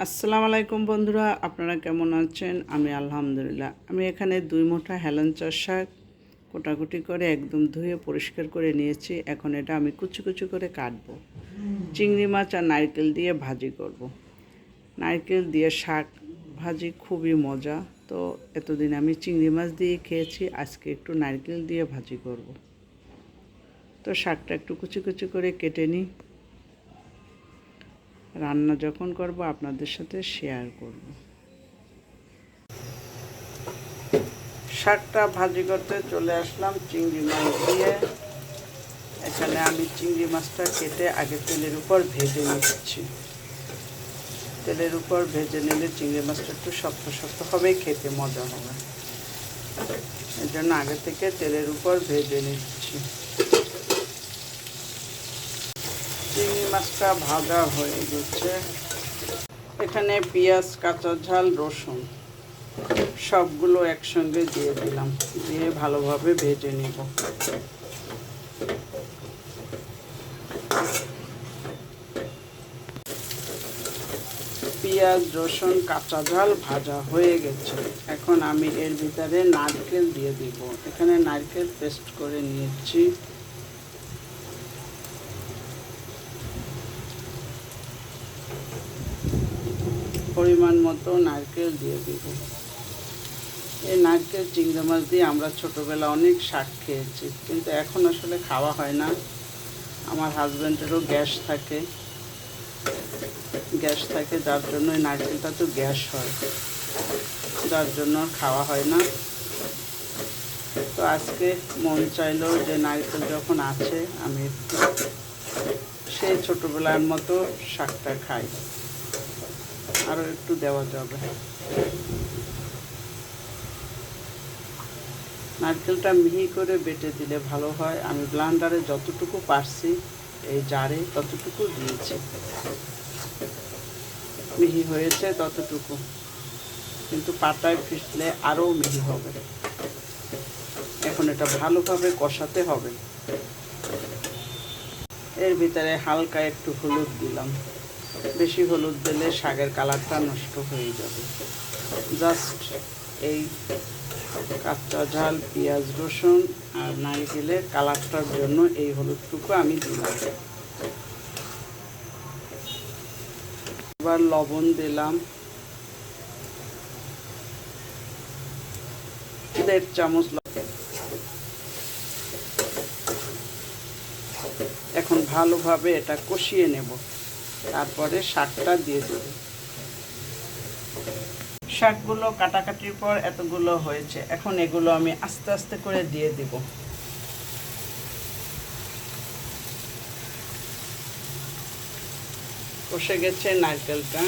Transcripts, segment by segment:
আসসালামু আলাইকুম বন্ধুরা, আপনারা কেমন আছেন? আমি আলহামদুলিল্লাহ। আমি এখানে 2 মুঠা হেলেঞ্চা শাক কোটাকুটি করে একদম ধুয়ে পরিষ্কার করে নিয়েছি। এখন এটা আমি কুচি কুচি করে কাটবো। চিংড়ি মাছ আর নারকেল দিয়ে ভাজি করব। নারকেল দিয়ে শাক ভাজি খুবই মজা। তো এতদিন আমি চিংড়ি মাছ দিয়ে খেয়েছি, আজকে একটু নারকেল দিয়ে ভাজি করব। তো শাকটা একটু কুচি কুচি করে কেটে নিই। রান্না যখন করব আপনাদের সাথে শেয়ার করব। শাকটা ভাজি করতে চলে আসলাম চিংড়ি মাছ দিয়ে। এখানে আমি চিংড়ি মাছটা কেটে আগে তেলের উপর ভেজে নিচ্ছি। তেলের উপর ভেজে নিলে চিংড়ি মাছটা একটু শক্ত শক্ত হবে, খেতে মজা হবে। এর জন্য আগে থেকে তেলের উপর ভেজে নিচ্ছি। চিংড়ি মাছটা ভাজা হয়ে গেছে। এখানে পেঁয়াজ, কাঁচা ঝাল, রসুন সবগুলো একসঙ্গে দিয়ে দিলাম, দিয়ে ভালোভাবে ভেজে নিব। পেঁয়াজ, রসুন, কাঁচা ঝাল ভাজা হয়ে গেছে। এখন আমি এর ভিতরে নারকেল দিয়ে দিব। এখানে নারকেল পেস্ট করে নিয়েছি। পরিমাণ মতো নারকেল দিয়ে দিব। এই নারকেল চিংড়ি মাছ দিয়ে আমরা ছোটোবেলা অনেক শাক খেয়েছি, কিন্তু এখন আসলে খাওয়া হয় না। আমার হাজব্যান্ডেরও গ্যাস থাকে, যার জন্য এই নারকেলটা তো গ্যাস হয়, যার জন্য খাওয়া হয় না। তো আজকে মন চাইলো যে নারকেল যখন আছে আমি একটু সেই ছোটোবেলার মতো শাকটা খাই, আরও একটু দেওয়া যাবে। নারকেলটা মিহি করে বেটে দিলে ভালো হয়। আমি ব্লান্ডারে যতটুকু পারছি এই জারে ততটুকু দিয়েছি, মিহি হয়েছে ততটুকু, কিন্তু পাটায় পিষলে আরও মিহি হবে। এখন এটা ভালোভাবে কষাতে হবে। এর ভিতরে হালকা একটু হলুদ দিলাম। বেশি হলুদ দিলে শাকের কালারটা নষ্ট হয়ে যাবে। জাস্ট এই কাঁচা ঝাল, পেঁয়াজ, রসুন আর নারকেলের কালারটার জন্য এই হলুদটুকু আমি দিলাম। এবার লবণ দিলাম 1.5 চামচ। এখন ভালোভাবে এটা কষিয়ে নেব, তারপরে শাকটা দিয়ে দেব। শাকগুলো কাটাকাটির পর এতগুলো হয়েছে, এখন এগুলো আমি আস্তে আস্তে করে দিয়ে দেব। কষে গেছে নারকেলটা।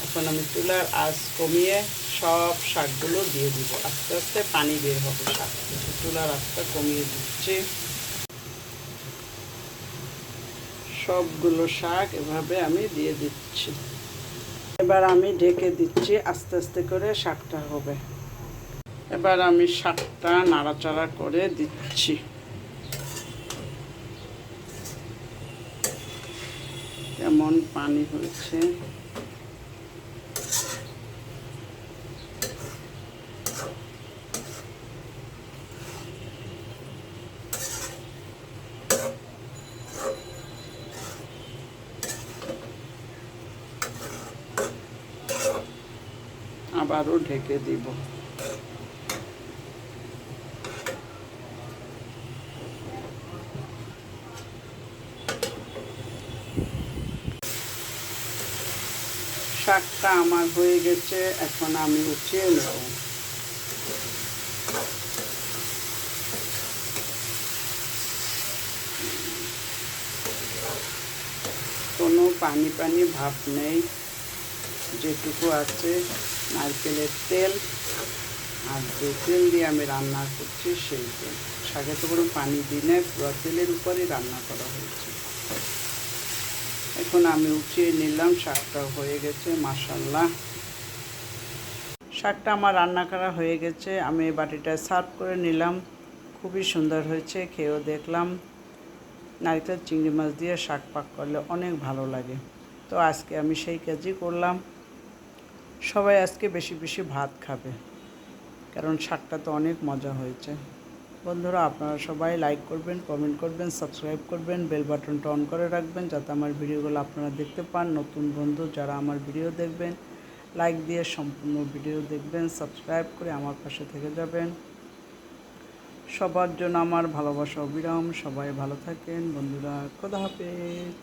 এখন আমি চুলার আঁচ কমিয়ে সব শাকগুলো দিয়ে দিব। আস্তে আস্তে পানি বের হবে শাক থেকে। চুলার আঁচটা কমিয়ে দিচ্ছি। সবগুলো শাক এভাবে আমি দিয়ে দিচ্ছি। এবার আমি ঢেকে দিচ্ছি, আস্তে আস্তে করে শাকটা হবে। এবার আমি শাকটা নাড়াচাড়া করে দিচ্ছি। কেমন পানি হয়েছে, আবারও ঢেকে দিব। শাকটা আমার হয়ে গেছে, এখন আমি উঠিয়ে নেব। কোনো পানি পানি ভাব নেই, যেটুকু আছে নারকেলের তেল আর যে তেল দিয়ে আমি রান্না করছি সেই তেল। শাকে তো কোনো পানি দিই না, পুরো তেলের উপরেই রান্না করা হয়েছে। এখন আমি উঠিয়ে নিলাম, শাকটা হয়ে গেছে। মাশাআল্লাহ, শাকটা আমার রান্না করা হয়ে গেছে। আমি এই বাটিটা সার্ভ করে নিলাম। খুবই সুন্দর হয়েছে, খেয়েও দেখলাম। নারকেল চিংড়ি মাছ দিয়ে শাক পাক করলে অনেক ভালো লাগে। তো আজকে আমি সেই কাজই করলাম। সবাই আজকে বেশি বেশি ভাত খাবে, কারণ শাকটা তো অনেক মজা হয়েছে। বন্ধুরা, আপনারা সবাই লাইক করবেন, কমেন্ট করবেন, সাবস্ক্রাইব করবেন, বেল বাটনটা অন করে রাখবেন যাতে আমার ভিডিওগুলো আপনারা দেখতে পান। নতুন বন্ধু যারা আমার ভিডিও দেখবেন, লাইক দিয়ে সম্পূর্ণ ভিডিও দেখবেন, সাবস্ক্রাইব করে আমার পাশে থেকে যাবেন। সবার জন্য আমার ভালোবাসা অবিরাম। সবাই ভালো থাকেন বন্ধুরা। খোদা হাফেজ।